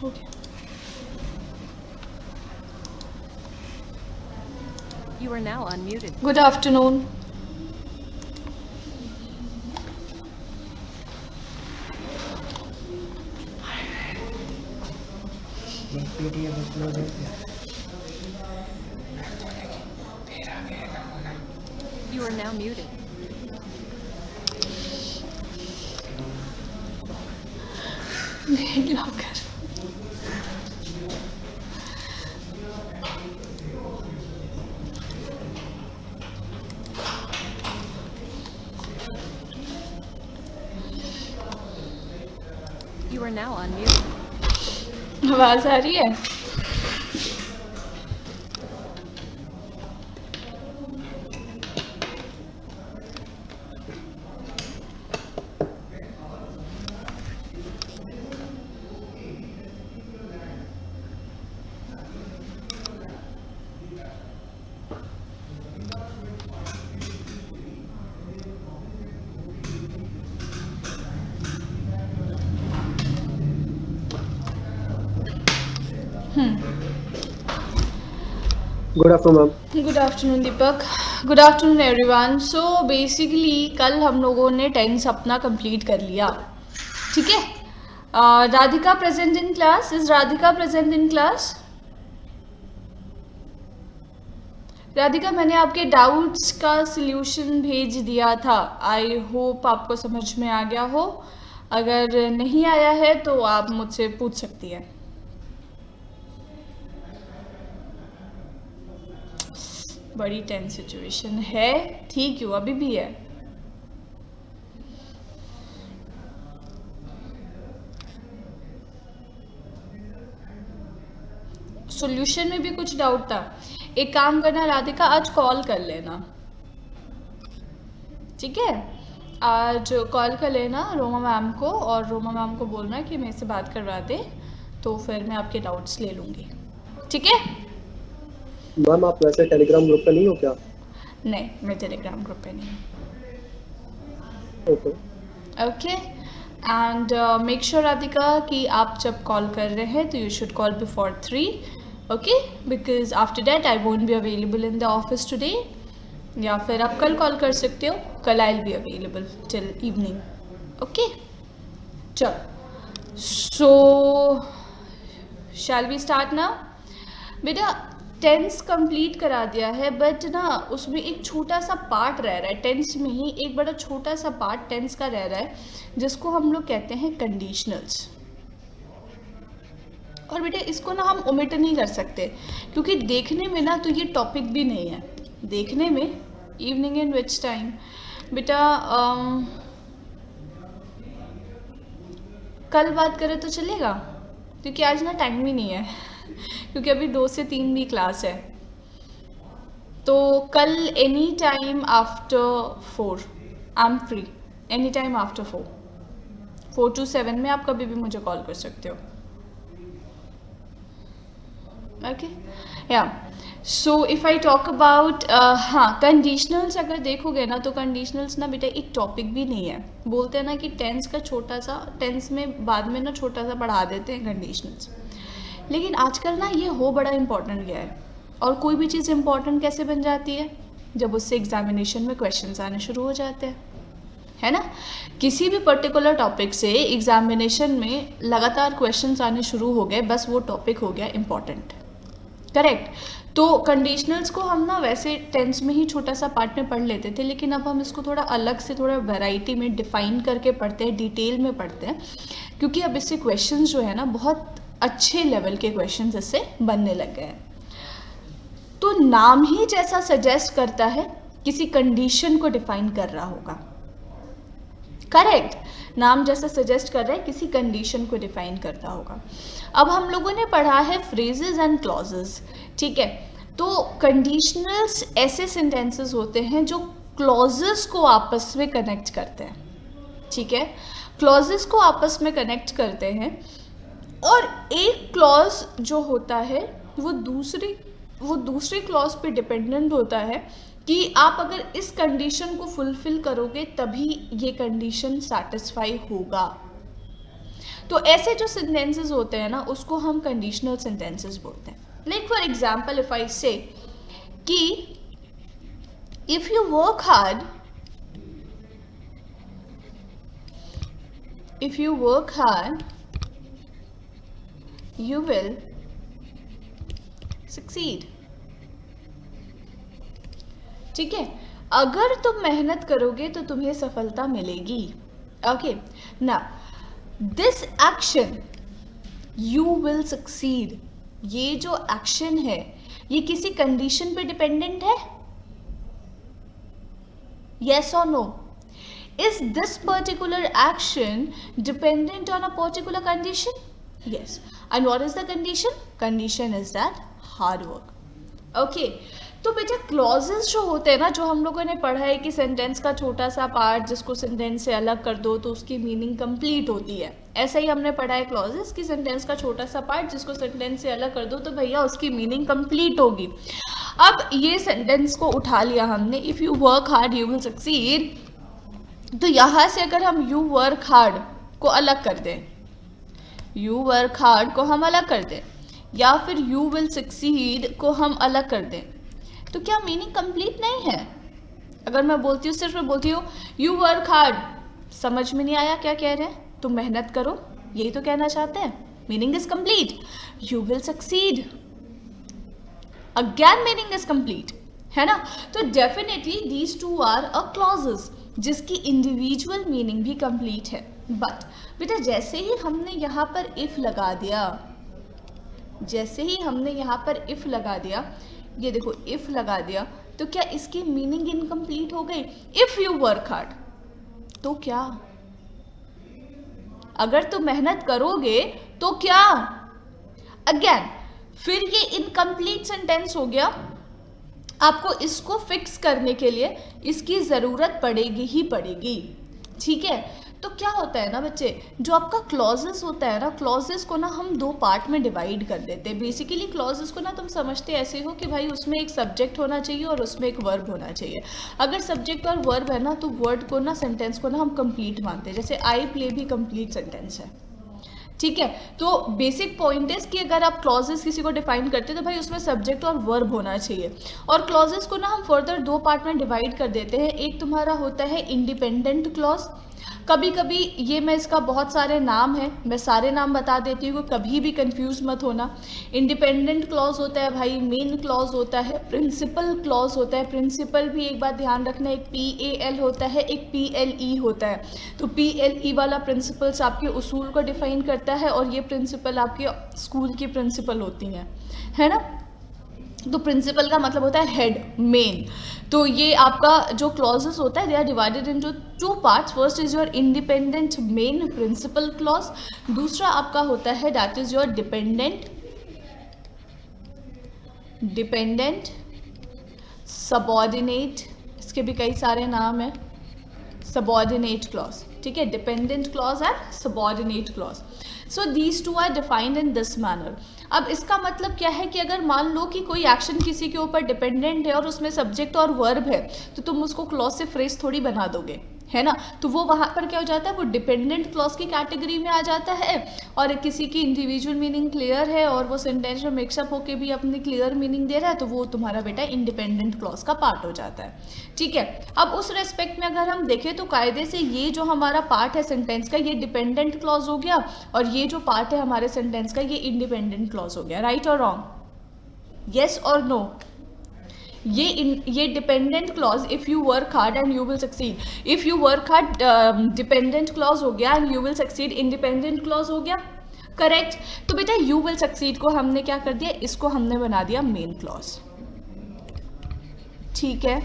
Okay. You are now unmuted. Good afternoon. PDF upload है क्या? You are now muted. लॉकर You are now unmuted. आवाज आ रही है? Good afternoon ma'am. Good afternoon Deepak. Good afternoon everyone. So basically कल हम लोगों ने टेंस अपना कंप्लीट कर लिया, ठीक है। Radhika present in class? Is Radhika present in class? Radhika, मैंने आपके डाउट्स का सल्यूशन भेज दिया था। आई होप आपको समझ में आ गया हो। अगर नहीं आया है तो आप मुझसे पूछ सकती हैं। बड़ी टेंस सिचुएशन है, ठीक है, अभी भी है। सॉल्यूशन में भी कुछ डाउट था। एक काम करना राधिका, आज कॉल कर लेना, ठीक है। आज कॉल कर लेना रोमा मैम को, और रोमा मैम को बोलना कि मेरे से बात करवा दे, तो फिर मैं आपके डाउट्स ले लूँगी, ठीक है। मैम आप वैसे टेलीग्राम ग्रुप पे नहीं हो क्या? नहीं, मैं टेलीग्राम ग्रुप पे नहीं हूँ। Okay okay, and make sure Radhika कि आप जब कॉल कर रहे हैं तो you should call before 3, okay, because after that I won't be available in the office today. या फिर आप कल कॉल कर सकते हो, कल आई will be available till evening, okay. चलो, सो शैल वी स्टार्ट ना? बेटा टेंस कंप्लीट करा दिया है, बट ना उसमें एक छोटा सा पार्ट रह रहा है। टेंस में ही एक बड़ा छोटा सा पार्ट टेंस का रह रहा है, जिसको हम लोग कहते हैं कंडीशनल्स। और बेटा इसको ना हम ओमिट नहीं कर सकते, क्योंकि देखने में ना तो ये टॉपिक भी नहीं है। देखने में इवनिंग इन विच टाइम बेटा, कल बात करें तो चलेगा, क्योंकि आज ना टाइम भी नहीं है क्योंकि अभी 2 से 3 भी क्लास है। तो कल any time after 4 I am free, any time after 4 to 7 में आप कभी भी मुझे कॉल कर सकते हो, ओके। या so if I talk about, हाँ, कंडीशनल्स अगर देखोगे ना तो कंडीशनल्स ना बेटा एक टॉपिक भी नहीं है। बोलते हैं ना कि टेंस का छोटा सा, टेंस में बाद में ना छोटा सा बढ़ा देते हैं कंडीशनल्स, लेकिन आजकल ना ये हो बड़ा इम्पॉर्टेंट गया है। और कोई भी चीज़ इम्पॉर्टेंट कैसे बन जाती है? जब उससे एग्जामिनेशन में क्वेश्चंस आने शुरू हो जाते हैं, है ना। किसी भी पर्टिकुलर टॉपिक से एग्जामिनेशन में लगातार क्वेश्चंस आने शुरू हो गए, बस वो टॉपिक हो गया इम्पॉर्टेंट, करेक्ट। तो कंडीशनल्स को हम ना वैसे टेंस में ही छोटा सा पार्ट में पढ़ लेते थे, लेकिन अब हम इसको थोड़ा अलग से, थोड़ा वैरायटी में डिफाइन करके पढ़ते हैं, डिटेल में पढ़ते हैं, क्योंकि अब इससे क्वेश्चंस जो है ना बहुत अच्छे लेवल के क्वेश्चंस इससे बनने लग गए हैं। तो नाम ही जैसा सजेस्ट करता है, किसी कंडीशन को डिफाइन कर रहा होगा, करेक्ट। नाम जैसा सजेस्ट कर रहा है, किसी कंडीशन को डिफाइन करता होगा। अब हम लोगों ने पढ़ा है फ्रेजेस एंड क्लॉजेस, ठीक है। तो कंडीशनल्स ऐसे सेंटेंसेस होते हैं जो क्लॉजेस को आपस में कनेक्ट करते हैं, ठीक है। क्लॉजेस को आपस में कनेक्ट करते हैं, और एक क्लॉज जो होता है वो दूसरी क्लॉज पे डिपेंडेंट होता है कि आप अगर इस कंडीशन को फुलफिल करोगे तभी ये कंडीशन सेटिस्फाई होगा। तो ऐसे जो सेंटेंसेस होते हैं ना उसको हम कंडीशनल सेंटेंसेस बोलते हैं. Like for example if I से कि if you work hard, if you work hard you will succeed. ठीक है, अगर तुम मेहनत करोगे तो तुम्हें सफलता मिलेगी. ओके, ना this action you will succeed, ये जो एक्शन है ये किसी कंडीशन पे डिपेंडेंट है? यस और no? Is this particular action dependent on a particular condition? Yes. And what is the condition? Condition is that hard work. Okay. तो बेटा क्लॉजेस जो होते हैं ना, जो हम लोगों ने पढ़ा है कि सेंटेंस का छोटा सा पार्ट जिसको सेंटेंस से अलग कर दो तो उसकी मीनिंग कंप्लीट होती है. ऐसा ही हमने पढ़ा है क्लॉजेस कि सेंटेंस का छोटा सा पार्ट जिसको सेंटेंस से अलग कर दो तो भैया उसकी मीनिंग कंप्लीट होगी. अब ये सेंटेंस को उठा लिया हमने, if you work hard you will succeed. तो यहाँ से अगर हम यू वर्क हार्ड को अलग कर दें, यू वर्क हार्ड को हम अलग कर दें, या फिर यू विल सक्सीड को हम अलग कर दें, तो क्या मीनिंग कंप्लीट नहीं है? अगर मैं बोलती हूँ, सिर्फ मैं बोलती हूँ यू वर्क हार्ड, समझ में नहीं आया क्या कह रहे हैं? तुम मेहनत करो, यही तो कहना चाहते हैं. Meaning is complete. You will succeed, again meaning is complete, है ना? तो definitely these two are a clauses जिसकी इंडिविजुअल मीनिंग भी कंप्लीट है. बट बेटा जैसे ही हमने यहाँ पर इफ लगा दिया, जैसे ही हमने यहाँ पर इफ लगा दिया, ये देखो इफ लगा दिया, तो क्या इसकी मीनिंग इनकम्प्लीट हो गई? इफ यू वर्क हार्ड, तो क्या? अगर तुम मेहनत करोगे तो क्या? अगेन फिर ये इनकम्प्लीट सेंटेंस हो गया. आपको इसको फिक्स करने के लिए इसकी ज़रूरत पड़ेगी ही पड़ेगी. ठीक है, तो क्या होता है ना बच्चे, जो आपका क्लॉजेस होता है ना, क्लॉजेस को ना हम दो पार्ट में डिवाइड कर देते हैं. बेसिकली क्लॉजेस को ना तुम समझते ऐसे हो कि भाई उसमें एक सब्जेक्ट होना चाहिए और उसमें एक वर्ब होना चाहिए. अगर सब्जेक्ट और वर्ब है ना तो वर्ड को ना, सेंटेंस को ना हम कंप्लीट मानते हैं. जैसे आई प्ले भी कंप्लीट सेंटेंस है. ठीक है, तो बेसिक पॉइंट है कि अगर आप क्लॉजेस किसी को डिफाइन करते हैं तो भाई उसमें सब्जेक्ट और वर्ब होना चाहिए. और क्लॉजेस को ना हम फर्दर दो पार्ट में डिवाइड कर देते हैं. एक तुम्हारा होता है इंडिपेंडेंट क्लॉज. कभी कभी ये, मैं इसका बहुत सारे नाम हैं, मैं सारे नाम बता देती हूँ, कभी भी कंफ्यूज मत होना. इंडिपेंडेंट क्लॉज होता है भाई, मेन क्लॉज होता है, प्रिंसिपल क्लॉज होता है. प्रिंसिपल भी एक बात ध्यान रखना, एक PAL होता है, एक PLE होता है. तो PLE वाला प्रिंसिपल्स आपके उसूल को डिफाइन करता है और ये प्रिंसिपल आपके स्कूल की प्रिंसिपल होती हैं, है ना? तो प्रिंसिपल का मतलब होता है हेड, मेन. तो ये आपका जो क्लॉजेस होता है they are divided into two parts. First is your independent main principal clause, दूसरा आपका होता है that is your dependent subordinate. इसके भी कई सारे नाम हैं. सबऑर्डिनेट क्लॉज, ठीक है, dependent clause and subordinate clause. So these two are defined in this manner. अब इसका मतलब क्या है कि अगर मान लो कि कोई एक्शन किसी के ऊपर डिपेंडेंट है और उसमें सब्जेक्ट और वर्ब है, तो तुम उसको क्लॉज से फ्रेज थोड़ी बना दोगे, है ना? तो वो वहाँ पर क्या हो जाता है, वो डिपेंडेंट क्लॉज की कैटेगरी में आ जाता है. और किसी की इंडिविजुअल मीनिंग क्लियर है और वो सेंटेंस में मिक्सअप होकर भी अपनी क्लियर मीनिंग दे रहा है, तो वो तुम्हारा बेटा इंडिपेंडेंट क्लॉज का पार्ट हो जाता है. ठीक है, अब उस रेस्पेक्ट में अगर हम देखें तो कायदे से ये जो हमारा पार्ट है सेंटेंस का, ये डिपेंडेंट क्लॉज हो गया, और ये जो पार्ट है हमारे सेंटेंस का ये इंडिपेंडेंट क्लॉज हो गया. राइट और रॉन्ग? येस और नो? ये dependent clause, if you work hard and you will succeed, if you work hard dependent clause हो गया and you will succeed independent clause हो गया. करेक्ट. तो बेटा यू विल सक्सीड को हमने क्या कर दिया, इसको हमने बना दिया मेन क्लॉज. ठीक है,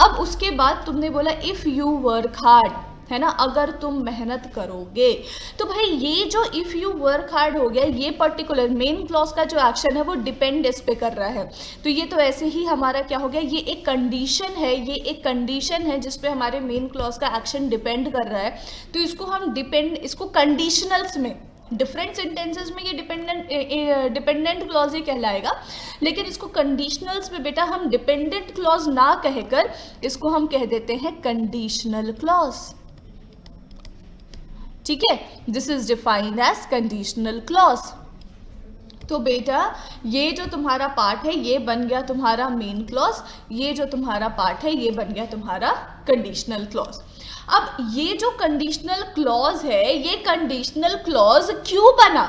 अब उसके बाद तुमने बोला इफ़ यू वर्क हार्ड, है ना, अगर तुम मेहनत करोगे. तो भाई ये जो इफ़ यू वर्क हार्ड हो गया, ये पर्टिकुलर मेन क्लॉज का जो एक्शन है वो डिपेंड इस पे कर रहा है. तो ये तो ऐसे ही हमारा क्या हो गया, ये एक कंडीशन है, ये एक कंडीशन है जिस पे हमारे मेन क्लॉज का एक्शन डिपेंड कर रहा है. तो इसको हम इसको कंडीशनल्स में, डिफरेंट सेंटेंसेस में ये डिपेंडेंट क्लॉज ही कहलाएगा, लेकिन इसको कंडीशनल्स में बेटा हम डिपेंडेंट क्लॉज ना कहकर इसको हम कह देते हैं कंडीशनल क्लॉज. ठीक है, this is defined as conditional clause. तो बेटा ये जो तुम्हारा पार्ट है ये बन गया तुम्हारा मेन क्लॉज, ये जो तुम्हारा पार्ट है ये बन गया तुम्हारा कंडीशनल क्लॉज। अब ये जो कंडीशनल क्लॉज है ये कंडीशनल क्लॉज क्यों बना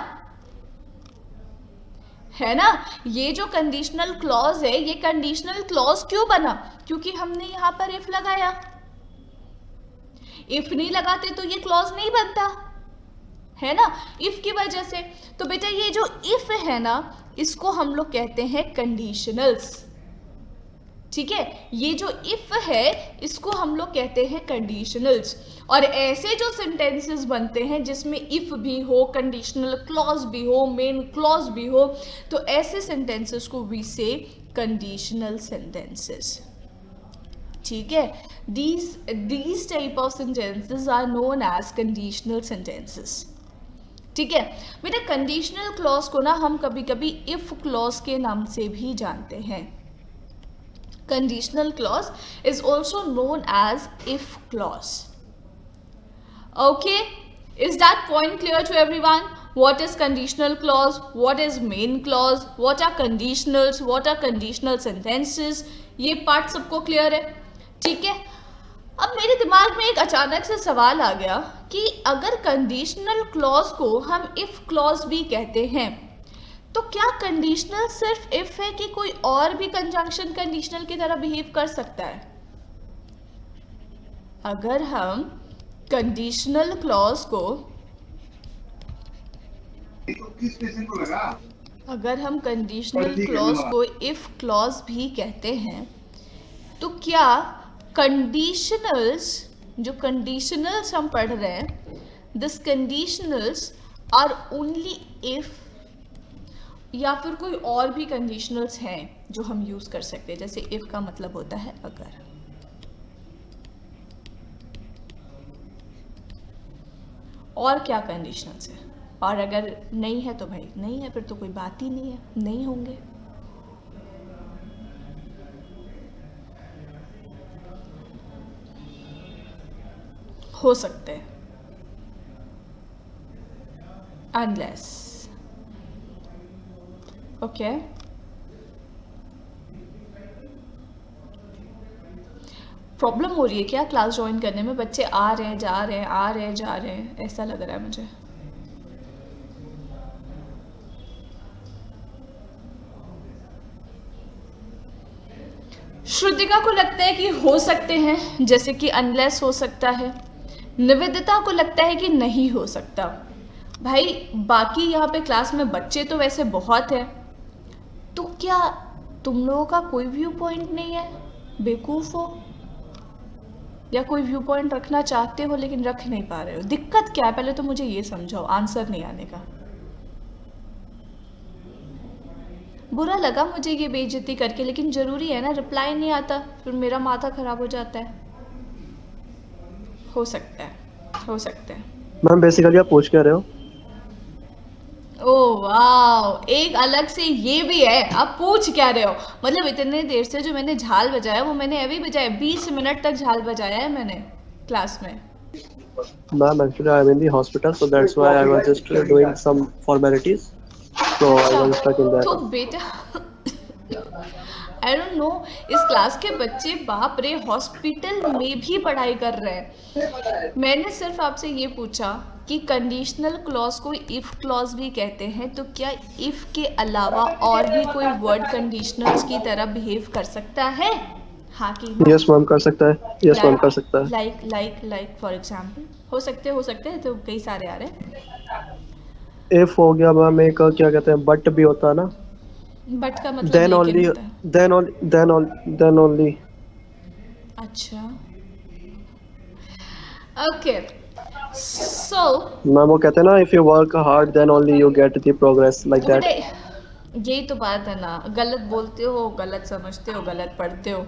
है ना, ये जो कंडीशनल क्लॉज है ये कंडीशनल क्लॉज क्यों बना, क्योंकि हमने यहां पर इफ लगाया। इफ नहीं लगाते तो ये क्लॉज नहीं बनता है ना, इफ की वजह से। तो बेटा ये जो इफ है ना इसको हम लोग कहते हैं कंडीशनल्स, ठीक है, ये जो इफ है इसको हम लोग कहते हैं कंडीशनल्स। और ऐसे जो सेंटेंसेस बनते हैं जिसमें इफ भी हो, कंडीशनल क्लॉज भी हो, मेन क्लॉज भी हो, तो ऐसे सेंटेंसेस को वी से कंडीशनल सेंटेंसेस, ठीक है। these type of sentences are known as conditional sentences, ठीक है बेटा। कंडीशनल क्लॉज को ना हम कभी कभी इफ क्लॉज के नाम से भी जानते हैं। Conditional clause is also known as if clause. Okay, is that point clear to everyone? What is conditional clause, what is main clause, what are conditionals, what are conditional sentences? ये part सबको clear है, ठीक है। अब मेरे दिमाग में एक अचानक से सवाल आ गया कि अगर कंडीशनल क्लॉज को हम इफ क्लॉज भी कहते हैं तो क्या कंडीशनल सिर्फ इफ है कि कोई और भी कंजंक्शन कंडीशनल की तरह बिहेव कर सकता है? अगर हम कंडीशनल क्लॉज को इफ क्लॉज भी कहते हैं तो क्या कंडीशनल्स, जो कंडीशनल्स हम पढ़ रहे हैं, this conditionals are only if, या फिर कोई और भी कंडीशनल्स हैं जो हम यूज कर सकते हैं? जैसे इफ का मतलब होता है अगर, और क्या कंडीशनल्स है, और अगर नहीं है तो भाई नहीं है, फिर तो कोई बात ही नहीं है, नहीं होंगे। हो सकते हैं अनलेस, ओके। प्रॉब्लम हो रही है क्या क्लास ज्वाइन करने में? बच्चे आ रहे हैं जा रहे हैं, आ रहे हैं जा रहे हैं, ऐसा लग रहा है मुझे। श्रुतिका को लगता है कि हो सकते हैं, जैसे कि अनलेस हो सकता है। निवेदिता को लगता है कि नहीं हो सकता। भाई बाकी यहाँ पे क्लास में बच्चे तो वैसे बहुत है, तो क्या तुम लोगों का कोई व्यू पॉइंट नहीं है? बेवकूफ हो या कोई व्यू पॉइंट रखना चाहते हो लेकिन रख नहीं पा रहे हो? दिक्कत क्या है पहले तो मुझे ये समझाओ, आंसर नहीं आने का। बुरा लगा मुझे ये बेइज्जती करके, लेकिन जरूरी है ना, रिप्लाई नहीं आता फिर मेरा माथा खराब हो जाता है। हो सकता है, हो सकता है। मैम बेसिकली आप पूछ क्या रहे हो? ओह वाह, एक अलग से ये भी है। आप पूछ क्या रहे हो मतलब? इतने देर से जो मैंने झाल बजाया वो मैंने अभी बजाया, 20 मिनट तक झाल बजाया है मैंने क्लास में। Ma'am actually I am in the hospital so that's why I was just doing some formalities, so I was stuck in to that. बेटा आई डोंट नो, इस क्लास के बच्चे बाप रे हॉस्पिटल में भी पढ़ाई कर रहे हैं। मैंने सिर्फ आपसे ये पूछा कि कंडीशनल क्लॉज को इफ क्लॉज भी कहते हैं, तो क्या इफ के अलावा और भी कोई वर्ड कंडीशनल्स की तरह बिहेव कर सकता है? हाँ कि ना? यस मैम कर सकता है, यस मैम कर सकता है। लाइक फॉर एग्जांपल हो सकते हैं तो कई सारे आ रहे हैं। इफ हो गया मैम, एक क्या कहते हैं बट भी होता है ना, बट का मतलब देन लेकिन ओनली, होता है। Then only. अच्छा ओके, सो मैम वो कहते हैं ना if you work hard then only you get the progress, like that. यही तो बात है ना, गलत बोलते हो, गलत समझते हो, गलत पढ़ते हो।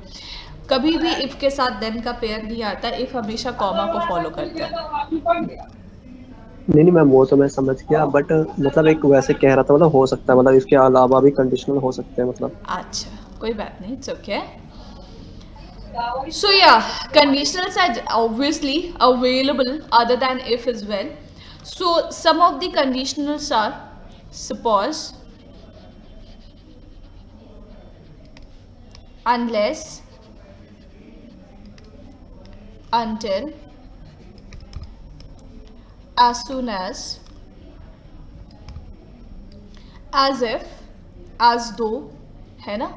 कभी भी इफ के साथ देन का पेयर नहीं आता, इफ हमेशा कॉमा को फॉलो करता है। नहीं मैम वो तो मैं समझ गया, बट मतलब एक वैसे कह रहा था, मतलब हो सकता है, मतलब इसके अलावा भी कंडीशनल हो सकते हैं मतलब। अच्छा कोई बात नहीं, it's okay. So yeah, conditionals are obviously available other than if as well. So some of the conditionals are suppose, unless, until, as soon as if, as though, है ना,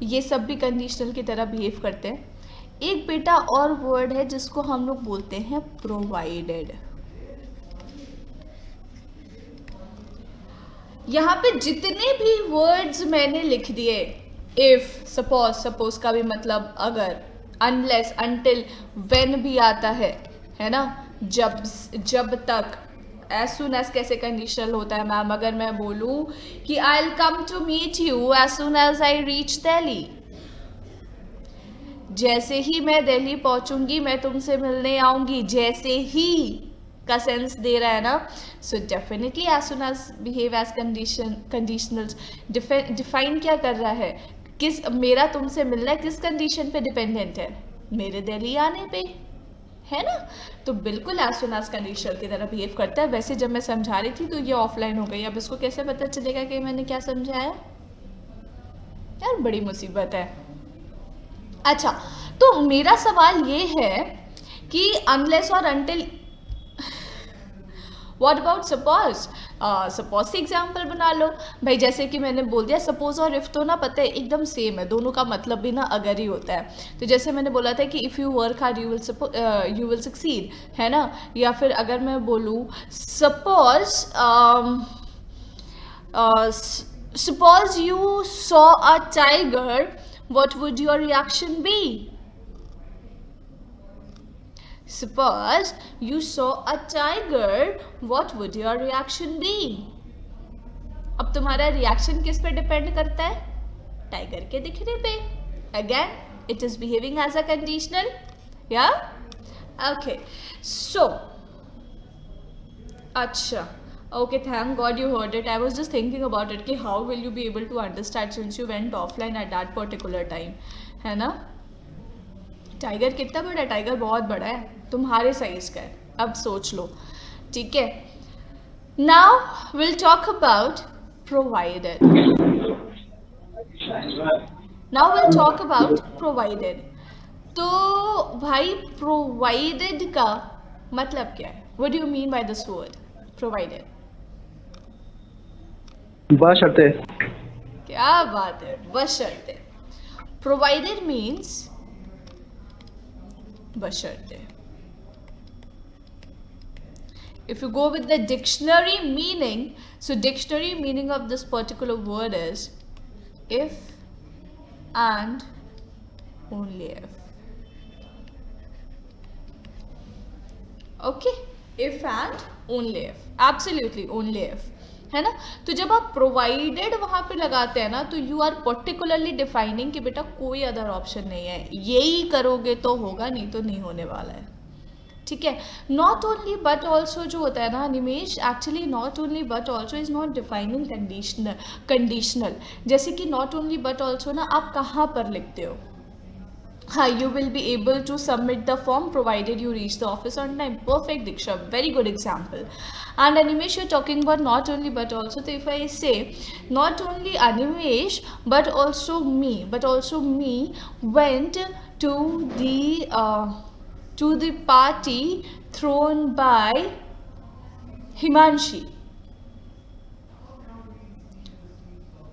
ये सब भी कंडीशनल की तरह बिहेव करते हैं. एक बेटा और वर्ड है जिसको हम लोग बोलते हैं प्रोवाइडेड. यहाँ पे जितने भी वर्ड्स मैंने लिख दिए, इफ, सपोज का भी मतलब अगर, अनलेस, अनटिल, व्हेन भी आता है ना, जब तक, एज सुन एज कैसे कंडीशनल होता है मैम? अगर मैं बोलूँ कि I will come to meet you as soon as I reach Delhi, जैसे ही मैं दिल्ली पहुंचूंगी मैं तुमसे मिलने आऊंगी, जैसे ही का सेंस दे रहा है ना. So definitely as soon as behave as conditionals. Define क्या कर रहा है? किस, मेरा तुमसे मिलना किस कंडीशन पे डिपेंडेंट है? मेरे दिल्ली आने पे, है ना. तो बिल्कुल एज सुन एज कंडीशनल की तरह बिहेव करता है. वैसे जब मैं समझा रही थी तो ये ऑफलाइन हो गई, अब इसको कैसे पता चलेगा कि मैंने क्या समझाया? यार बड़ी मुसीबत है. अच्छा, तो मेरा सवाल ये है कि अनलेस और until, what about suppose? Suppose से एग्जाम्पल बना लो भाई. जैसे कि मैंने बोल दिया सपोज और इफ तो ना पता है एकदम सेम है, दोनों का मतलब भी ना अगर ही होता है. तो जैसे मैंने बोला था कि if you work hard you will succeed, है ना. या फिर अगर मैं बोलूँ suppose you saw a tiger, what would your reaction be? Suppose you saw a tiger, what would your reaction be? अब तुम्हारा रिएक्शन किस पे डिपेंड करता है? टाइगर के दिखने पे. Again, it is behaving as a conditional. Yeah? Okay. So, अच्छा. Okay, thank God you heard it. I was just thinking about it कि how will you be able to understand since you went offline at that particular time, है ना. Tiger कितना बड़ा है? Tiger बहुत बड़ा है, तुम्हारे साइज का है. अब सोच लो, ठीक है. Now will talk about provided. Now will talk about provided. तो भाई प्रोवाइडेड का मतलब क्या है? What do you mean by this word provided? बशर्ते. क्या बात है, बशर्ते. प्रोवाइडेड मीन्स बशर्ते. If you go with the dictionary meaning, so dictionary meaning of this particular word is if and only if. Okay, if and only if, absolutely only if, है ना. तो जब आप प्रोवाइडेड वहाँ पे लगाते हैं ना, तो यू आर पर्टिकुलरली डिफाइनिंग कि बेटा कोई अदर ऑप्शन नहीं है, यही करोगे तो होगा, नहीं तो नहीं होने वाला है. ठीक है. नॉट ओनली बट ऑल्सो जो होता है ना Nimesh, actually not only but also is not defining conditional. जैसे कि नॉट ओनली बट ऑल्सो ना आप कहाँ पर लिखते हो? हाँ, you will be able to submit the form provided you reach the office on time. Perfect, Diksha. Very good example. And Animesh, you're talking about not only but also. So if I say not only Animesh but also me went to the party thrown by Himanshi.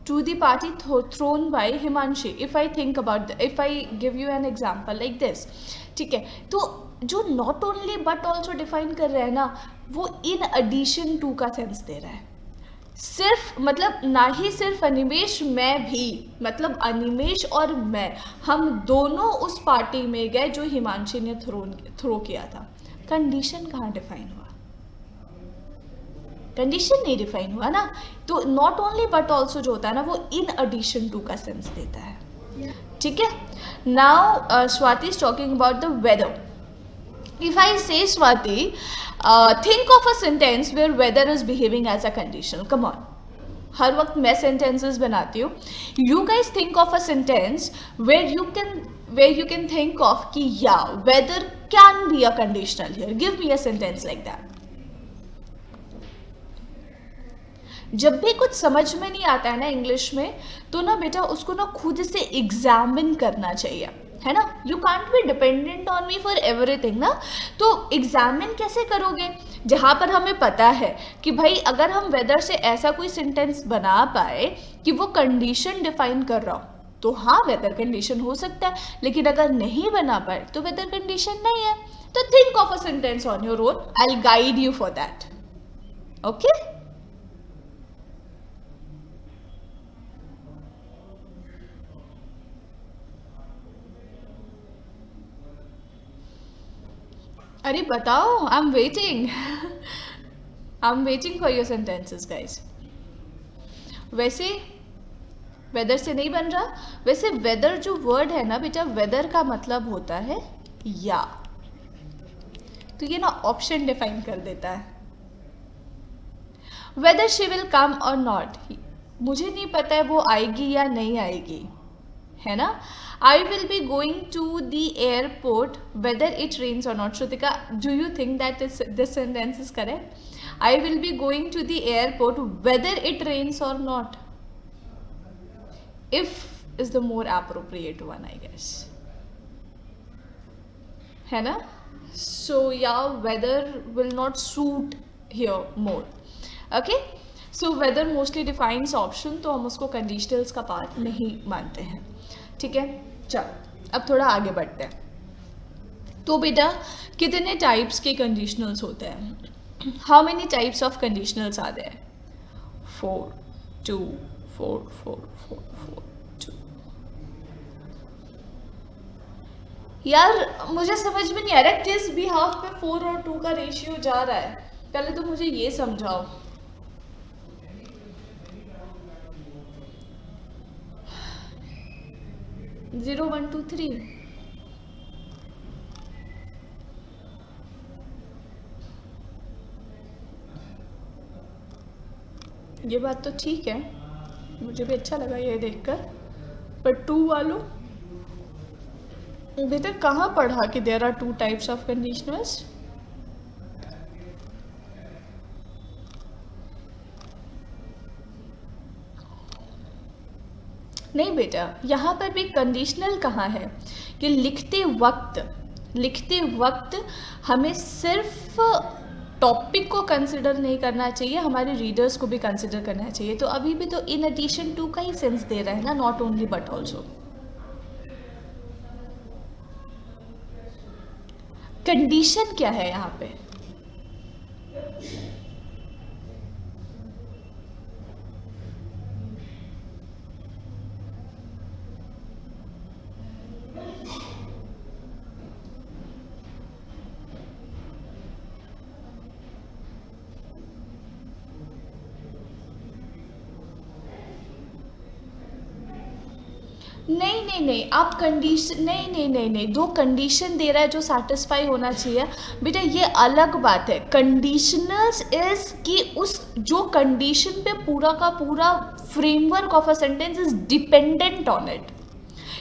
To the party thrown by Himanshi. If I think about if I give you an example like this, ठीक है. तो जो not only but also define कर रहा है ना, वो in addition to का सेंस दे रहा है. सिर्फ मतलब ना ही सिर्फ अनिमेश, मैं भी, मतलब अनिमेश और मैं, हम दोनों उस पार्टी में गए जो हिमांशी ने थ्रो किया था. कंडीशन कहाँ डिफाइन हुआ? कंडीशन नहीं डिफाइन हुआ ना. तो नॉट ओनली बट ऑल्सो जो होता है ना, वो इन एडिशन टू का सेंस देता है. ठीक है. Now Swati is talking about the whether. If I say Swati, think of a sentence where whether is behaving as a condition. Come on, हर वक्त मैं सेंटेंसेस बनाती हूँ. You guys think of a sentence where you can think of कि या whether can be a conditional here. Give me a sentence like that. जब भी कुछ समझ में नहीं आता है ना इंग्लिश में, तो ना बेटा उसको ना खुद से एग्जामिन करना चाहिए, है ना। You can't be dependent on me for everything ना। तो एग्जामिन कैसे करोगे, जहाँ पर हमें पता है कि भाई अगर हम वेदर से ऐसा कोई सेंटेंस बना पाए कि वो कंडीशन डिफाइन कर रहा हो, तो हाँ वेदर कंडीशन हो सकता है, लेकिन अगर नहीं बना पाए तो वेदर कंडीशन नहीं है। तो think of a sentence on your own, I will guide you for that. Okay, अरे बताओ, I am waiting I am waiting for your sentences guys. वैसे वेदर से नहीं बन रहा, वैसे वेदर जो वर्ड है ना बेटा, वेदर का मतलब होता है या, तो ये ना ऑप्शन डिफाइन कर देता है। वेदर शी विल कम और नॉट, मुझे नहीं पता है वो आएगी या नहीं आएगी, है ना। I will be going to the airport whether it rains or not. Shrutika, do you think that this sentence is correct? I will be going to the airport whether it rains or not. If is the more appropriate one I guess, है ना। So या whether will not suit here more. Okay, so whether mostly defines option, तो हम उसको conditionals का part नहीं मानते हैं, ठीक है। चलो अब थोड़ा आगे बढ़ते हैं। तो बेटा कितने टाइप्स के कंडीशनल्स होते हैं? How many types of conditionals are there? 4 2 4 4 4 4 2। यार मुझे समझ में नहीं आ रहा किस बिहाफ पे 4 और 2 का रेशियो जा रहा है, पहले तो मुझे ये समझाओ। जीरो 1 2 3, ये बात तो ठीक है, मुझे भी अच्छा लगा ये देखकर। पर 2 वालों बेटा कहाँ पढ़ा कि there are 2 types of conditionals? नहीं बेटा, यहाँ पर भी कंडीशनल कहाँ है कि लिखते वक्त हमें सिर्फ टॉपिक को कंसिडर नहीं करना चाहिए, हमारे रीडर्स को भी कंसिडर करना चाहिए। तो अभी भी तो इन एडिशन टू का ही सेंस दे रहा है ना, not only but also. Condition क्या है यहाँ पे? नहीं, आप कंडीशन नहीं, दो कंडीशन दे रहा है जो सेटिस्फाई होना चाहिए बेटा, ये अलग बात है। कंडीशनल्स इज कि उस जो कंडीशन पे पूरा का पूरा framework of a sentence is dependent on it,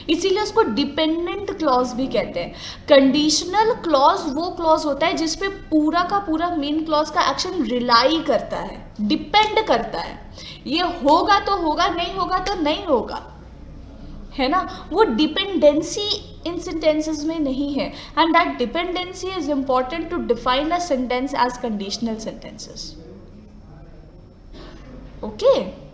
इसीलिए उसको डिपेंडेंट क्लॉज भी कहते हैं। कंडीशनल क्लॉज वो क्लॉज होता है जिसपे पूरा का पूरा मेन क्लॉज का एक्शन रिलाई करता है, डिपेंड करता है। ये होगा तो होगा, नहीं होगा तो नहीं होगा, है ना। वो डिपेंडेंसी इन सेंटेंसेस में नहीं है, and that dependency is important to define a sentence as conditional sentences. Okay,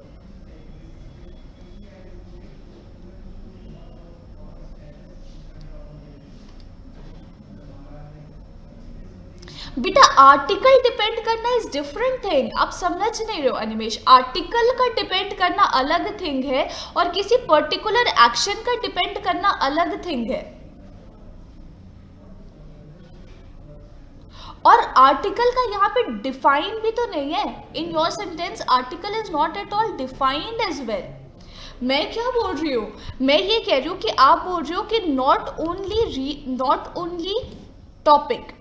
बेटा आर्टिकल डिपेंड करना इज डिफरेंट थिंग, आप समझ नहीं रहे हो अनिमेश। आर्टिकल का डिपेंड करना अलग थिंग है और किसी पर्टिकुलर एक्शन का डिपेंड करना अलग थिंग है। और आर्टिकल का यहाँ पे डिफाइन भी तो नहीं है in your sentence. Article is not at all defined as well. मैं क्या बोल रही हूँ, मैं ये कह रही हूँ कि आप बोल रहे हो कि नॉट ओनली टॉपिक,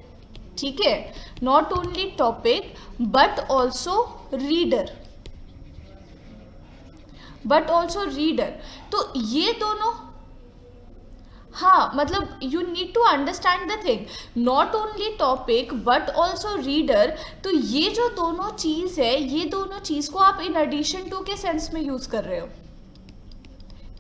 ठीक है, not only topic but also reader, तो ये दोनों हाँ मतलब you need to understand the thing, not only topic but also reader. तो ये जो दोनों चीज़ है, ये दोनों चीज़ को आप इन एडिशन टू के सेंस में यूज़ कर रहे हो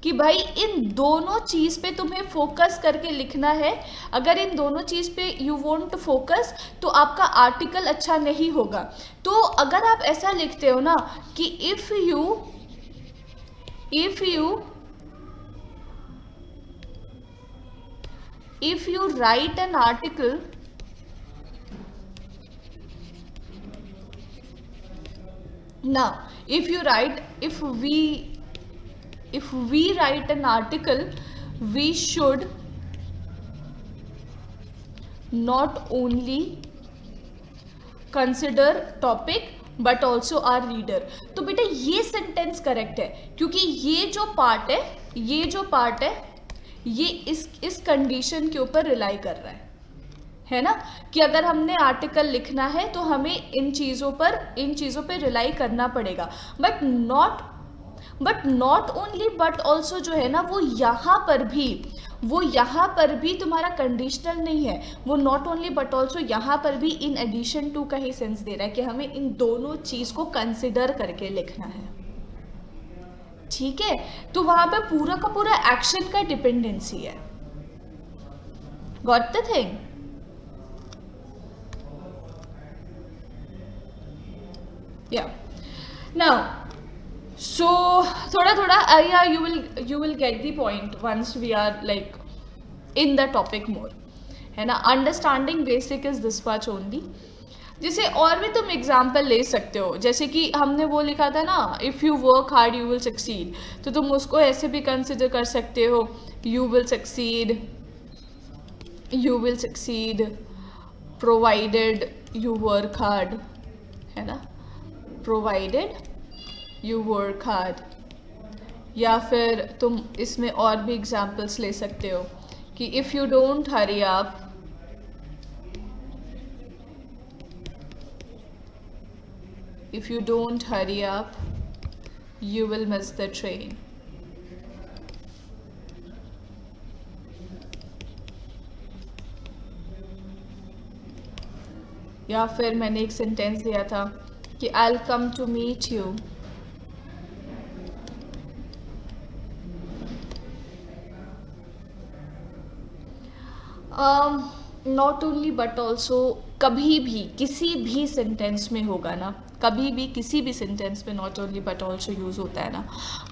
कि भाई इन दोनों चीज़ पे तुम्हें फोकस करके लिखना है। अगर इन दोनों चीज़ पे यू वांट टू फोकस तो आपका आर्टिकल अच्छा नहीं होगा। तो अगर आप ऐसा लिखते हो ना कि if you write an article, now if we write an article, we should not only consider topic but also our reader। तो बेटा ये सेंटेंस करेक्ट है क्योंकि ये जो पार्ट है ये इस कंडीशन के ऊपर रिलाई कर रहा है ना, कि अगर हमने आर्टिकल लिखना है तो हमें इन चीज़ों पर रिलाई करना पड़ेगा। But not only but also जो है ना, वो यहाँ पर भी तुम्हारा कंडीशनल नहीं है, वो नॉट ओनली बट ऑल्सो यहाँ पर भी इन एडिशन टू का ही सेंस दे रहा है कि हमें इन दोनों चीज़ को कंसिडर करके लिखना है। ठीक है, तो वहां पे पूरा का पूरा एक्शन का डिपेंडेंसी है। Got the thing? या नाउ सो थोड़ा yeah, you will get the point once we are like in the topic more, है ना। Understanding basic is this much only. जैसे और भी तुम एग्जाम्पल ले सकते हो, जैसे कि हमने वो लिखा था ना, if you work hard you will succeed, तो तुम उसको ऐसे भी कंसिडर कर सकते हो, you will succeed provided you work hard, है ना, प्रोवाइडेड यू वर्क हार्ड। या फिर तुम इसमें और भी एग्जाम्पल्स ले सकते हो कि if you don't hurry up you will miss the train। या फिर मैंने एक सेंटेंस दिया था कि I'll come to meet you not only but also. कभी भी किसी भी सेंटेंस में होगा ना, कभी भी किसी भी सेंटेंस में not only but also use होता है ना,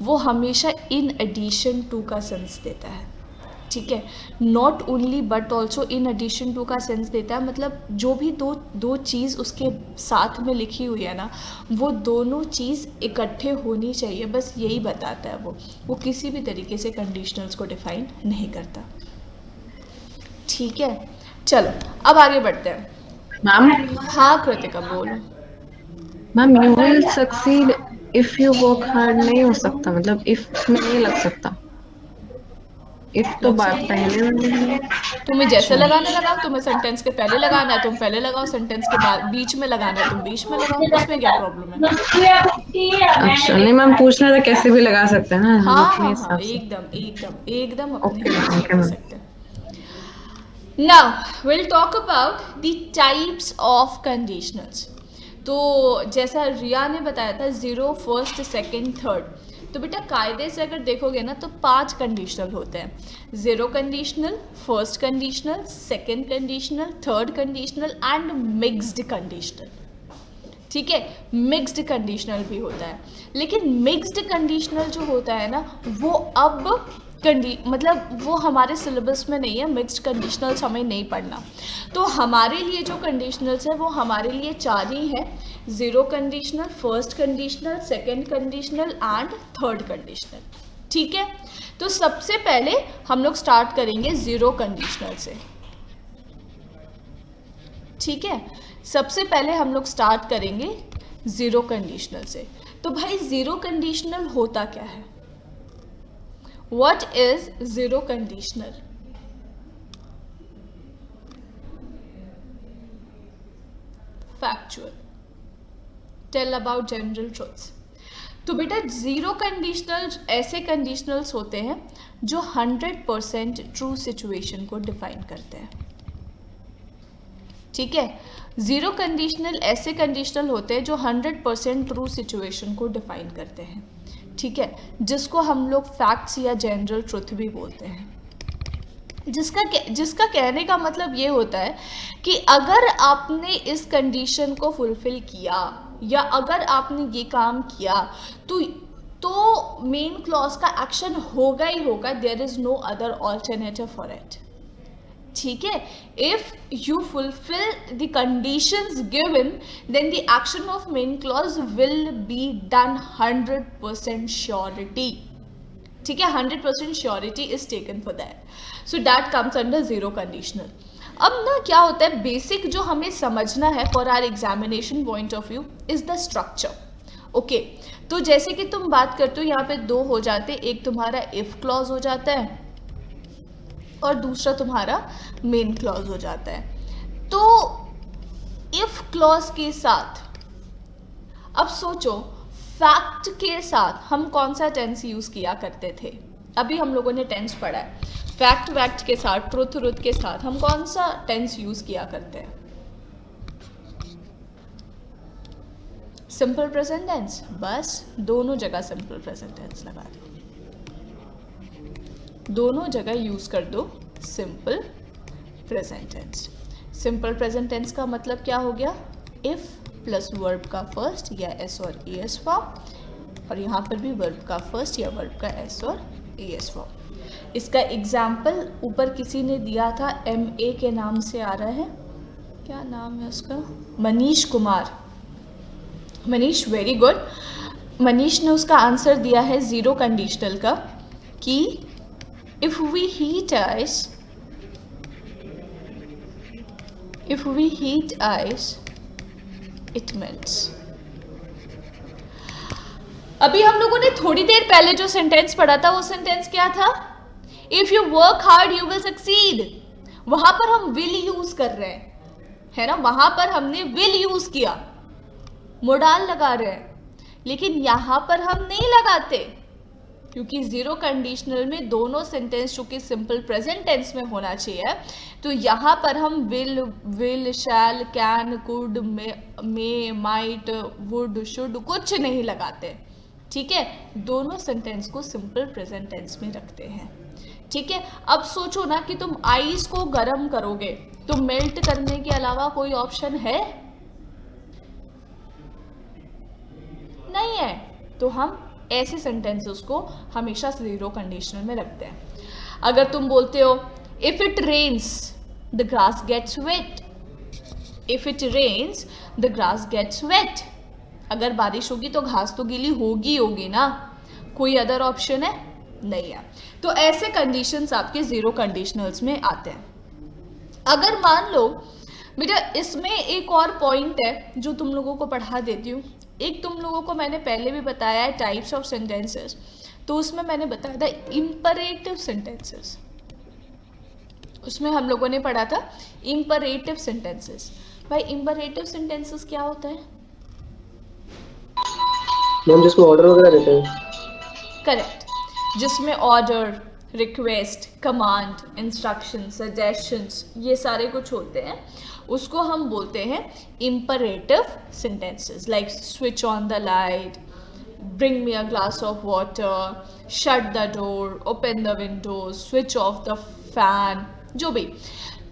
वो हमेशा इन एडिशन टू का सेंस देता है। ठीक है, not only but also in addition to का सेंस देता है, मतलब जो भी दो चीज़ उसके साथ में लिखी हुई है ना, वो दोनों चीज़ इकट्ठे होनी चाहिए, बस यही बताता है वो किसी भी तरीके से कंडीशनल्स को डिफाइन नहीं करता। ठीक है, चलो अब आगे बढ़ते हैं। मैम हाँ कृतिका बोलो। Ma'am you will succeed if you work hard नहीं हो सकता, मतलब इफ में नहीं लग सकता। इफ तो बात पहले वाली, तुम्हें जैसे लगाना लगाओ, तुम्हें सेंटेंस के पहले लगाना है तुम पहले लगाओ, सेंटेंस के बाद बीच में लगाना है तुम बीच में लगाओ, उसमें क्या प्रॉब्लम है? अच्छा नहीं मैम, पूछना था कैसे भी लगा सकते हैं ना, हम हाँ अपने हाँ हिसाब हाँ, से। एकदम अपने Okay, हिसाब से okay, लगा ma'am. सकते हैं। Now we'll talk about the types of conditionals। तो जैसा रिया ने बताया था 0, फर्स्ट, सेकंड, थर्ड, तो बेटा कायदे से अगर देखोगे ना तो 5 कंडीशनल होते हैं। 0 conditional, first conditional, second conditional, third conditional and mixed conditional. ठीक है, मिक्स्ड कंडीशनल भी होता है, लेकिन मिक्स्ड कंडीशनल जो होता है ना वो अब मतलब वो हमारे सिलेबस में नहीं है। मिक्स्ड कंडीशनल्स हमें नहीं पढ़ना, तो हमारे लिए जो कंडीशनल्स है वो हमारे लिए 4 ही है। 0 conditional, first conditional, second conditional and third conditional. ठीक है, तो सबसे पहले हम लोग स्टार्ट करेंगे 0 कंडीशनल से। ठीक है, सबसे पहले हम लोग स्टार्ट करेंगे 0 कंडीशनल से। तो भाई 0 कंडीशनल होता क्या है? What is 0 conditional? Factual. Tell about general truths. तो बेटा जीरो कंडीशनल ऐसे कंडीशनल्स होते हैं जो 100% ट्रू सिचुएशन को डिफाइन करते हैं, ठीक है। जीरो कंडीशनल ऐसे कंडीशनल होते हैं जो 100% ट्रू सिचुएशन को डिफाइन करते हैं, ठीक है, जिसको हम लोग फैक्ट्स या जनरल ट्रुथ भी बोलते हैं। जिसका कहने का मतलब ये होता है कि अगर आपने इस कंडीशन को फुलफिल किया या अगर आपने ये काम किया तो मेन क्लॉज का एक्शन होगा ही होगा, there is no other alternative for it, ठीक है। If you fulfill the conditions given then the action of main clause will be done 100% surety, ठीक है, 100% surety is taken for that, so that comes under zero conditional. अब ना क्या होता है, basic जो हमें समझना है for our examination point of view is the structure, okay. तो जैसे कि तुम बात करते हो यहाँ पे दो हो जाते, एक तुम्हारा इफ क्लॉज हो जाता है और दूसरा तुम्हारा मेन क्लॉज हो जाता है। तो इफ क्लॉज के साथ अब सोचो फैक्ट के साथ हम कौन सा टेंस यूज किया करते थे, अभी हम लोगों ने टेंस पढ़ा है, फैक्ट वैक्ट के साथ ट्रुथ के साथ हम कौन सा टेंस यूज किया करते हैं, सिंपल प्रेजेंट टेंस, बस दोनों जगह सिंपल प्रेजेंट टेंस लगा दो, दोनों जगह यूज कर दो simple present tense. Simple present tense का मतलब क्या हो गया, इफ प्लस वर्ब का फर्स्ट या एस और एस फॉर्म, और यहाँ पर भी वर्ब का फर्स्ट या वर्ब का एस और एस फॉर्म। इसका एग्जाम्पल ऊपर किसी ने दिया था, MA के नाम से आ रहा है, क्या नाम है उसका, मनीष कुमार, मनीष, वेरी गुड। मनीष ने उसका आंसर दिया है जीरो कंडीशनल का कि if we heat ice it melts। अभी हम लोगों ने थोड़ी देर पहले जो सेंटेंस पढ़ा था वो सेंटेंस क्या था, if you work hard you will succeed. वहां पर हम विल यूज कर रहे हैं, है ना, वहां पर हमने विल यूज किया, मोडाल लगा रहे हैं, लेकिन यहां पर हम नहीं लगाते क्योंकि जीरो कंडीशनल में दोनों सेंटेंस चूंकि सिंपल प्रेजेंट टेंस में होना चाहिए, तो यहाँ पर हम will shell can could may might would should कुछ नहीं लगाते, ठीक है, दोनों सेंटेंस को सिंपल प्रेजेंट टेंस में रखते हैं, ठीक है। अब सोचो ना कि तुम आइस को गर्म करोगे तो मेल्ट करने के अलावा कोई ऑप्शन है नहीं है, तो हम ऐसे सेंटेंसेस को हमेशा जीरो कंडीशनल में रखते हैं। अगर तुम बोलते हो if it rains the grass gets wet, if it rains the grass gets wet, अगर बारिश होगी तो घास तो गीली होगी ना, कोई अदर ऑप्शन है नहीं है। तो ऐसे कंडीशंस आपके जीरो कंडीशनल्स में आते हैं। अगर मान लो बेटा इसमें एक और पॉइंट है जो तुम लोगों को पढ़ा देती हूँ, एक तुम लोगों को मैंने पहले भी बताया है टाइप्स ऑफ सेंटेंसेस, तो उसमें मैंने बताया था इंपरेटिव सेंटेंसेस, उसमें हम लोगों ने पढ़ा था इंपरेटिव सेंटेंसेस। भाई इंपरेटिव सेंटेंसेस क्या होता है, मैम जिसको ऑर्डर वगैरह देते हैं, करेक्ट, जिसमें order, request, command, instruction, suggestions ये सारे कुछ होते हैं, उसको हम बोलते हैं imperative sentences. Like switch on the light, bring me a glass of water, shut the door, open the window, switch off the fan, जो भी।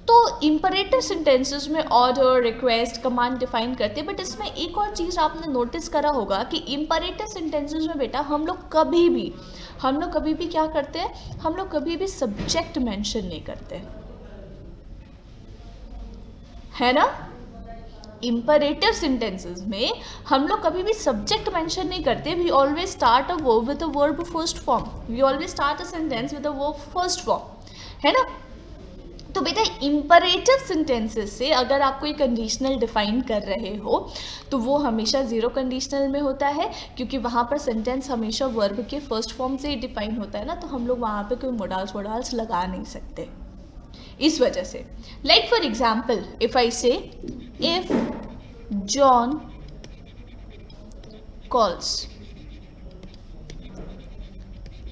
तो इंपरेटिव सेंटेंसेस में ऑर्डर, रिक्वेस्ट, कमांड डिफाइन करते हैं। बट इसमें एक और चीज़ आपने नोटिस करा होगा कि इंपरेटिव सेंटेंसेस में बेटा हम लोग कभी भी क्या करते हैं, हम लोग कभी भी सब्जेक्ट मेंशन नहीं करते, है ना। इंपरेटिव सेंटेंसेस में हम लोग कभी भी सब्जेक्ट मेंशन नहीं करते। We always start a verb with a verb first form, we always start a sentence with a verb first form, है ना। तो बेटा इंपरेटिव सेंटेंसेस से अगर आप कोई कंडीशनल डिफाइन कर रहे हो तो वो हमेशा जीरो कंडीशनल में होता है, क्योंकि वहाँ पर सेंटेंस हमेशा वर्ब के फर्स्ट फॉर्म से ही डिफाइन होता है ना, तो हम लोग वहाँ पे कोई मोडाल्स लगा नहीं सकते इस वजह से। Like for example if I say if John calls,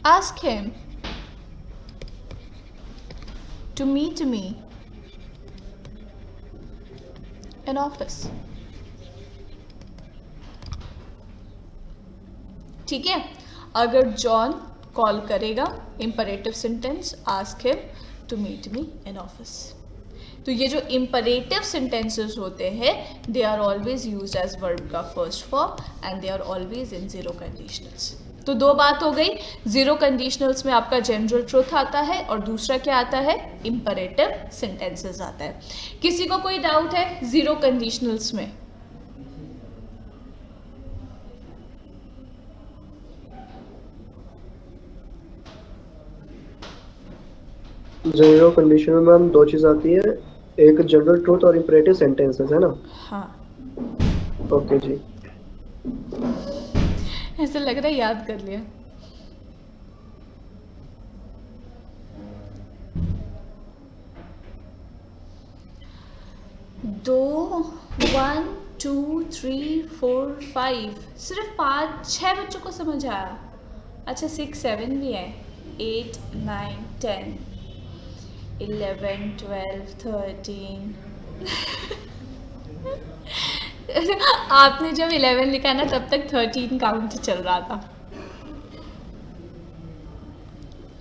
ask him to meet me in office. ठीक है, अगर जॉन कॉल करेगा, imperative sentence, ask him to meet me in office. तो ये जो imperative sentences होते हैं, they are always used as verb का first form and they are always in zero conditionals. तो दो बात हो गई, जीरो कंडीशनल्स में आपका जनरल ट्रूथ आता है और दूसरा क्या आता है, imperative sentences आता है. किसी को कोई डाउट है जीरो कंडीशनल्स में? जीरो कंडीशन में मैम दो चीज आती है, एक जनरल ट्रूथ और इंपरेटिव सेंटेंसेस, है ना? हाँ, ओके जी. ऐसा लग रहा है याद कर लिया. दो, 1 2 3 4 5, सिर्फ 5-6 बच्चों को समझ आया. अच्छा 6 7 भी है, 8 9 10 11 12 13. आपने जब 11 लिखा ना तब तक 13 काउंट चल रहा था.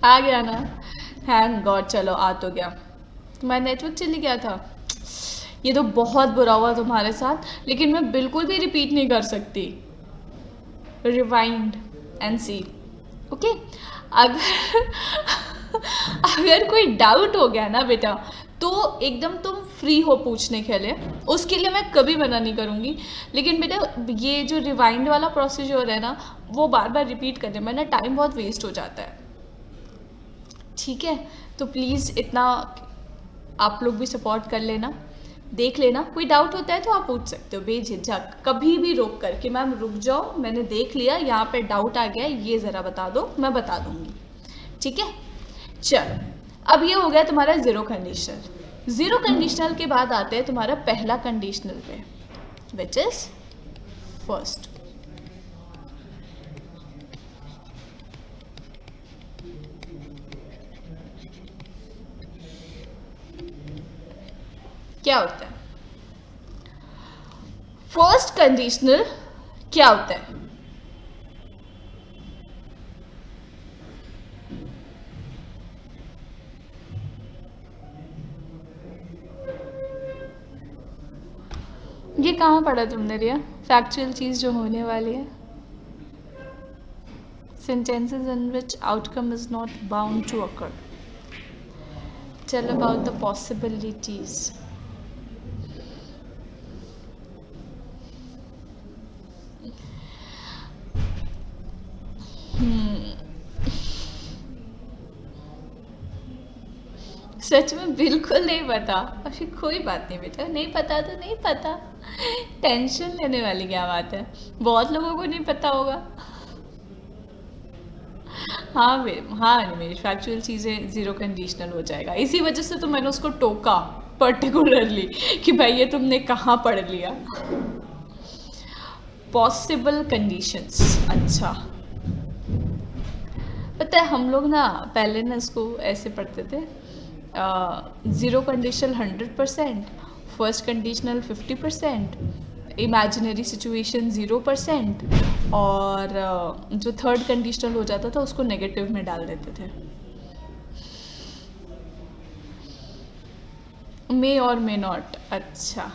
आ गया ना? Thank God. चलो आ तो गया. तुम्हारा नेटवर्क चली गया था. ये तो बहुत बुरा हुआ तुम्हारे साथ, लेकिन मैं बिल्कुल भी रिपीट नहीं कर सकती. Rewind and C. ओके, अगर कोई डाउट हो गया ना बेटा, तो एकदम तुम फ्री हो पूछने के लिए, उसके लिए मैं कभी मना नहीं करूँगी. लेकिन बेटा ये जो रिवाइंड वाला प्रोसीजर है ना, वो बार बार रिपीट करने में ना टाइम बहुत वेस्ट हो जाता है. ठीक है, तो प्लीज़ इतना आप लोग भी सपोर्ट कर लेना, देख लेना. कोई डाउट होता है तो आप पूछ सकते हो बेझिझक, कभी भी रोक कर कि मैम रुक जाओ, मैंने देख लिया, यहाँ पे डाउट आ गया, ये ज़रा बता दो, मैं बता दूँगी. ठीक है, चलो अब ये हो गया तुम्हारा ज़ीरो कंडीशनल. ज़ीरो कंडीशनल के बाद आते हैं तुम्हारा पहला कंडीशनल पे, विच इज़ फर्स्ट. क्या होता है फर्स्ट कंडीशनल? क्या होता है? ये कहाँ पढ़ा तुमने रिया? फैक्चुअल चीज़ जो होने वाली है. Sentences in which outcome is not bound to occur. Tell about the possibilities. सच में बिल्कुल नहीं पता. अभी कोई बात नहीं बेटा, नहीं पता तो नहीं पता, टेंशन लेने वाली क्या बात है. बहुत लोगों को नहीं पता होगा. हाँ मेरी फैक्चुअल चीज़ें ज़ीरो कंडीशनल हो जाएगा. इसी वजह से तो मैंने उसको टोका पर्टिकुलरली कि भाई ये तुमने कहाँ पढ़ लिया. Possible conditions. अच्छा, पता है हम लोग ना पहले ना इसको ऐसे पढ़ते थे, zero conditional 100%, first conditional 50%, imaginary situation 0%, और जो थर्ड कंडीशनल हो जाता था उसको नेगेटिव में डाल देते थे. मे और मे नॉट. अच्छा,